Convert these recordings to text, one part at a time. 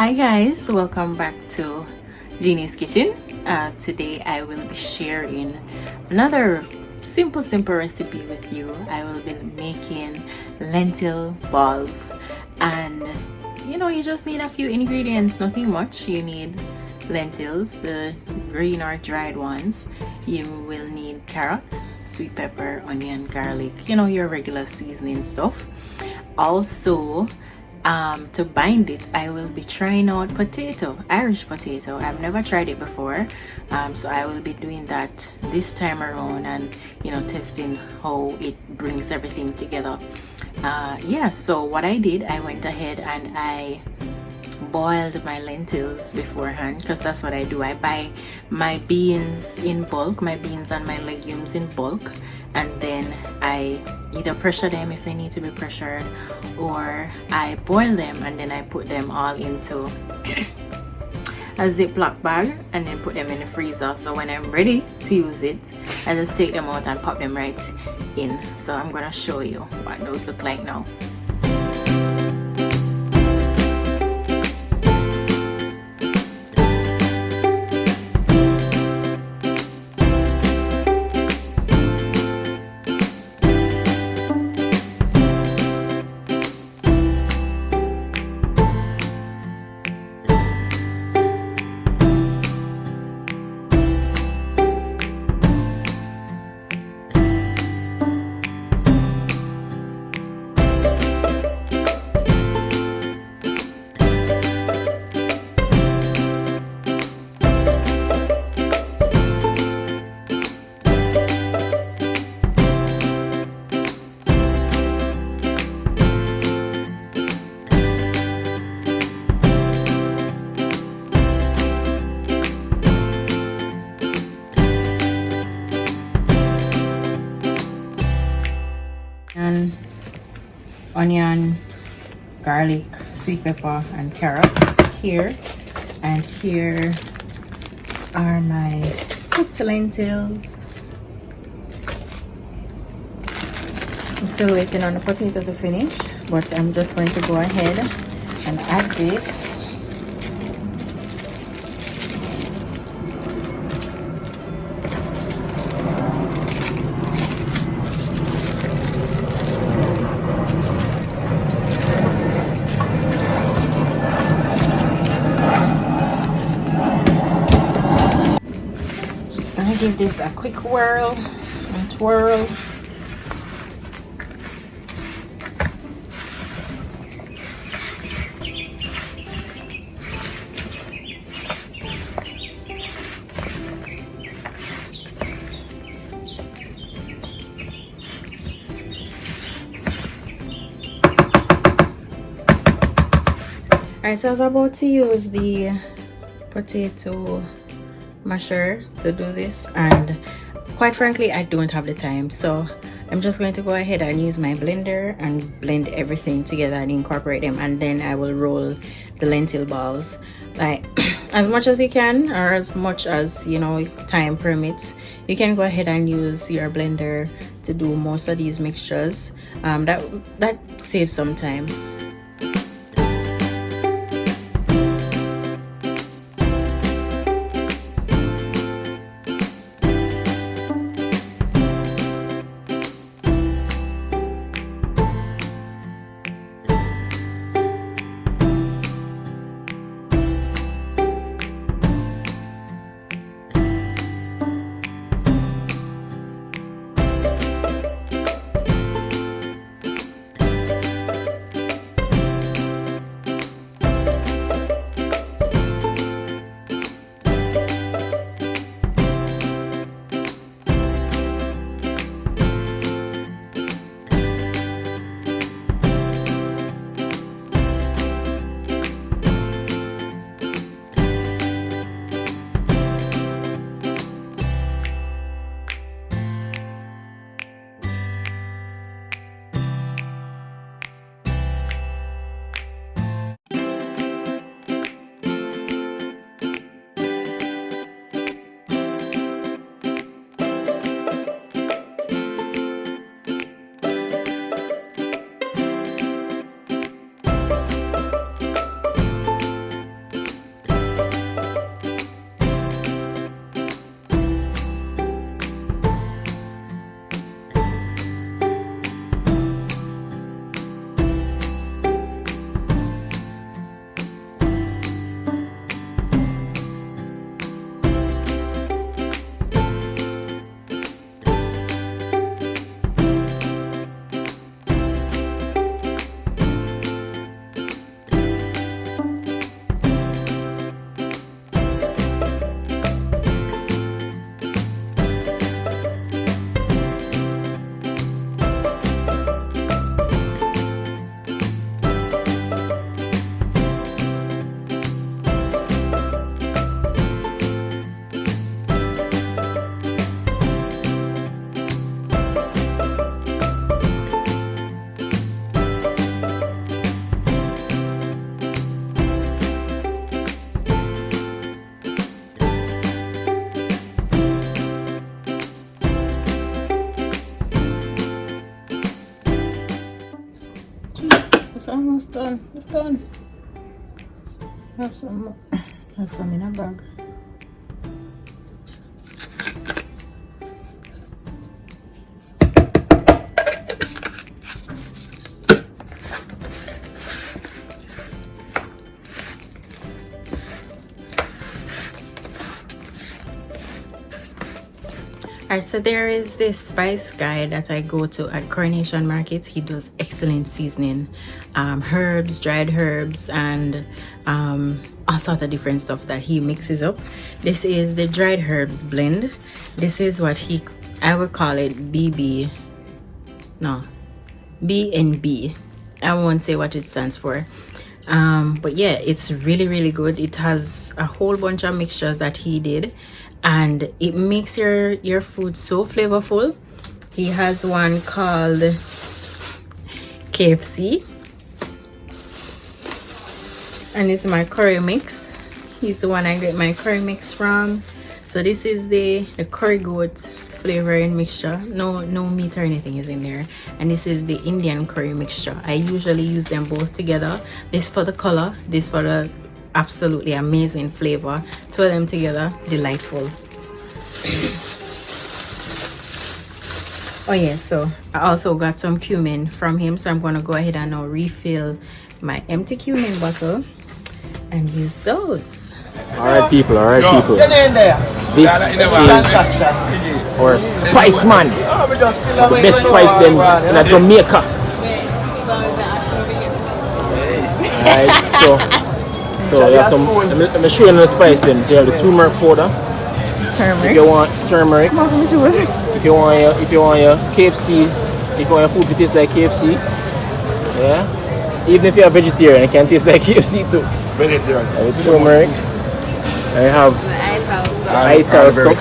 Hi guys, welcome back to Jeannie's Kitchen. Today I will be sharing another simple recipe with you. I will be making lentil balls, and you just need a few ingredients, nothing much. You need lentils, the green or dried ones. You will need carrot, sweet pepper, onion, garlic, your regular seasoning stuff. Also, to bind it, I will be trying out Irish potato. I've never tried it before, so I will be doing that this time around, and testing how it brings everything together. So what I did, I went ahead and I boiled my lentils beforehand, because that's what I do. I buy my beans in bulk, my beans and my legumes in bulk, and then I either pressure them if they need to be pressured, or I boil them and then I put them all into a Ziploc bag and then put them in the freezer. So when I'm ready to use it, I just take them out and pop them right in. So I'm gonna show you what those look like now. Onion, garlic, sweet pepper, and carrots here, and here are my cooked lentils. I'm still waiting on the potato to finish, but I'm just going to go ahead and add this. Give this a quick whirl and twirl. Alright, so I was about to use the potato masher to do this, and quite frankly I don't have the time, so I'm just going to go ahead and use my blender and blend everything together and incorporate them, and then I will roll the lentil balls like as much as you can, or as much as time permits. You can go ahead and use your blender to do most of these mixtures. That saves some time. done. It's done. Have some in a bag. Alright, so there is this spice guy that I go to at Coronation Market. He does excellent seasoning, herbs, dried herbs, and all sorts of different stuff that he mixes up. This is the dried herbs blend. This is what I would call it B&B. I won't say what it stands for. But yeah, it's really good. It has a whole bunch of mixtures that he did, and it makes your food so flavorful. He has one called KFC, and it's my curry mix. He's the one I get my curry mix from. So this is the curry goat flavoring mixture. No meat or anything is in there. And this is the Indian curry mixture. I usually use them both together. This for the color, this for the absolutely amazing flavor. Two of them together, delightful. Oh yeah, so I also got some cumin from him, so I'm gonna go ahead and now refill my empty cumin bottle and use those. Alright people, this is our spice man, the best spice them in Jamaica. Alright, so there's some, let me show you the spice then. So you have the turmeric powder. If you want turmeric, if you want your KFC, if you want your food to taste like KFC, yeah. Even if you're a vegetarian, it can taste like KFC too. Vegetarian. Turmeric. I have Ital stuff.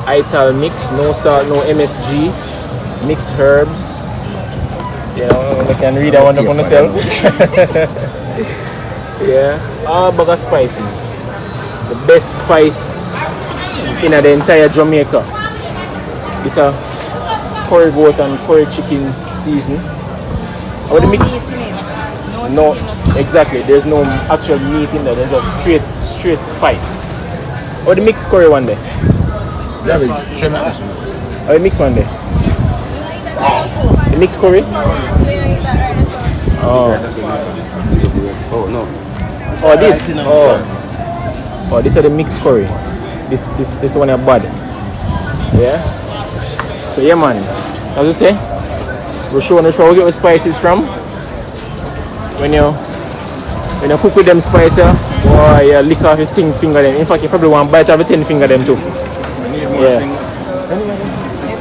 Ital mix, no salt, no MSG, mixed herbs. You know, I can read that one up on myself. Yeah, all bag of spices. The best spice in the entire Jamaica. It's a curry goat and curry chicken season. How the mix? No, exactly. There's no actual meat in there. There's a straight spice. Or the mixed curry one day. Or the mixed one day. The mixed curry. Oh no. Oh this. Oh this is the mixed curry. This one is bad. Yeah. So yeah man. As you say, we're showing where we get the spices from. When you cook with them spices, boy, you lick off your finger them. In fact, you probably want to bite off your 10 finger them too. Yeah.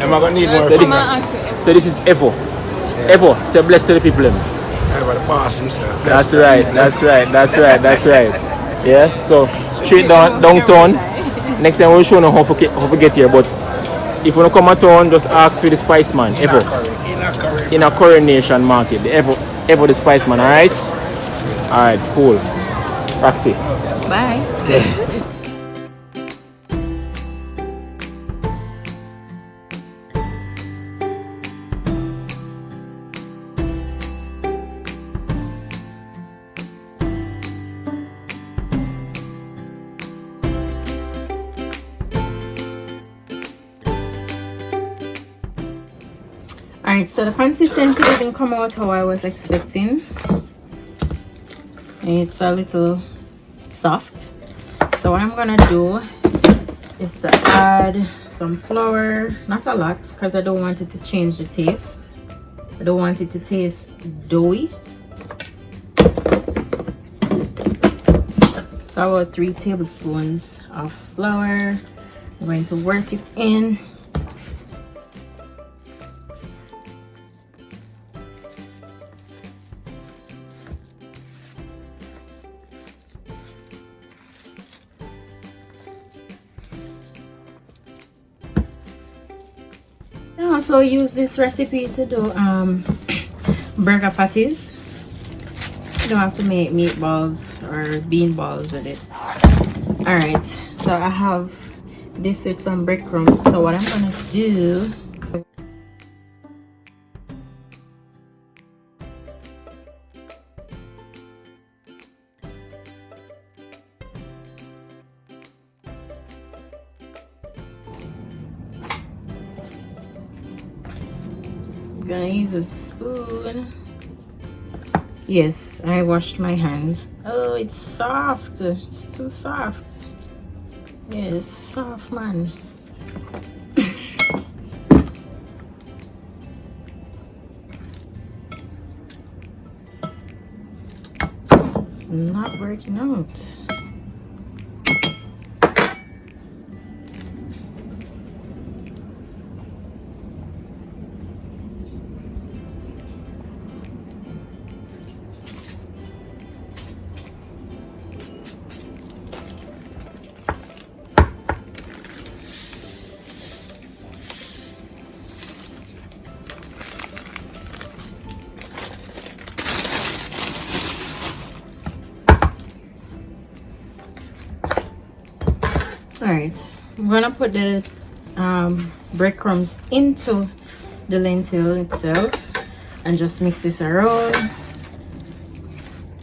Am I gonna need more finger? So this is Evo. Yeah. Evo, say bless to the people. That's right. Yeah. So straight downtown. Next time we'll show you how to get here. But if you don't come at town, just ask for the spice man. Evo. In a Coronation Market. The Evo the spice man, alright? Alright, cool. Roxy. Bye. Alright, so the consistency didn't come out how I was expecting. It's a little soft. So what I'm gonna do is to add some flour, not a lot because I don't want it to change the taste. I don't want it to taste doughy. So about 3 tablespoons of flour. I'm going to work it in. I also use this recipe to do burger patties. You don't have to make meatballs or bean balls with it. Alright, so I have this with some breadcrumbs. So what I'm gonna do, gonna use a spoon. Yes, I washed my hands. Oh, it's soft. It's too soft. Yeah, it's soft, man. It's not working out. All right, I'm gonna put the breadcrumbs into the lentil itself and just mix this around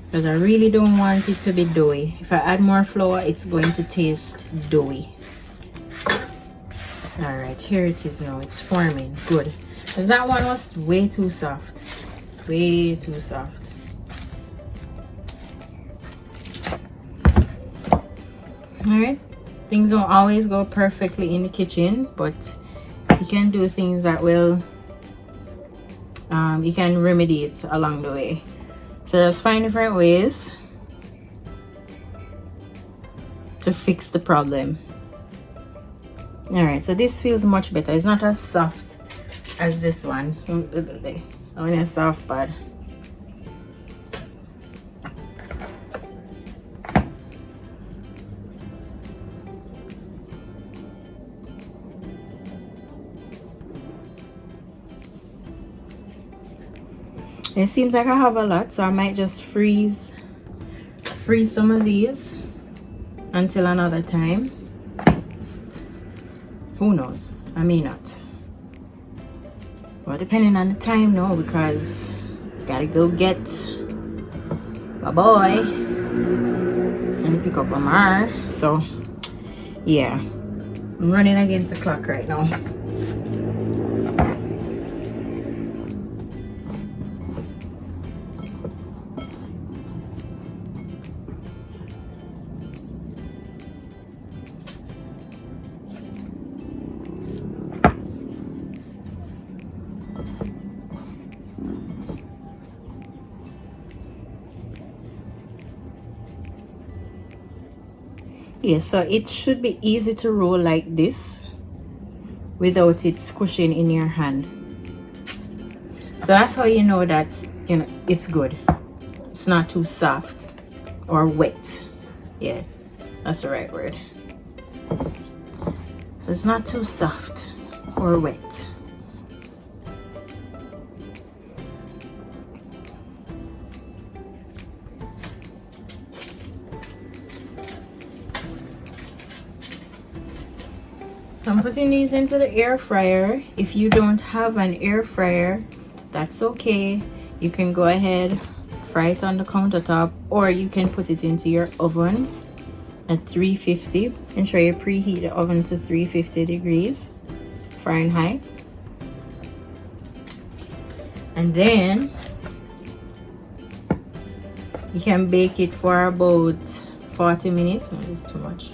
because I really don't want it to be doughy. If I add more flour, it's going to taste doughy. All right, here it is now. It's forming good because that one was way too soft, way too soft. All right. Things don't always go perfectly in the kitchen, but you can do things that will, you can remedy it along the way. So just find different ways to fix the problem. All right, so this feels much better. It's not as soft as this one. Only a soft pad. It seems like I have a lot, so I might just freeze some of these until another time. Who knows? I may not. Well, depending on the time, no, because gotta go get my boy and pick up Amar. So yeah, I'm running against the clock right now. Yeah, so it should be easy to roll like this without it squishing in your hand. So that's how you know that, you know, it's good. It's not too soft or wet. Yeah, that's the right word. So it's not too soft or wet. So I'm putting these into the air fryer. If you don't have an air fryer, that's okay. You can go ahead, fry it on the countertop, or you can put it into your oven at 350. Ensure you preheat the oven to 350 degrees Fahrenheit. And then you can bake it for about 40 minutes. No, that's too much.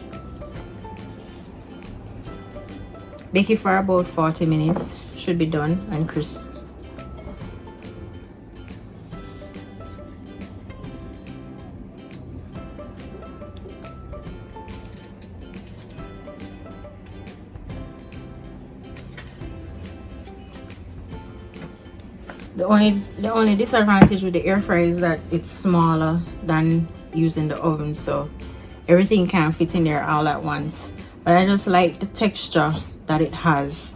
Bake it for about 40 minutes. Should be done and crisp. The only disadvantage with the air fryer is that it's smaller than using the oven, so everything can't fit in there all at once. But I just like the texture that it has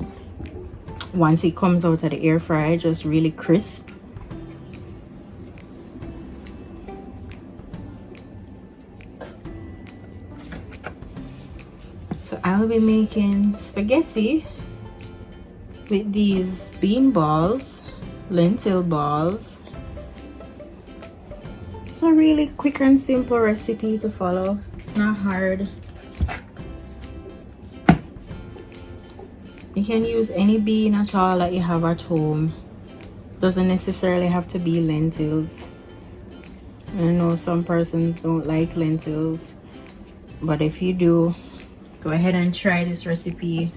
once it comes out of the air fryer, just really crisp. So I will be making spaghetti with these bean balls, lentil balls. It's a really quick and simple recipe to follow. It's not hard. You can use any bean at all that you have at home. Doesn't necessarily have to be lentils. I know some persons don't like lentils, but if you do, go ahead and try this recipe.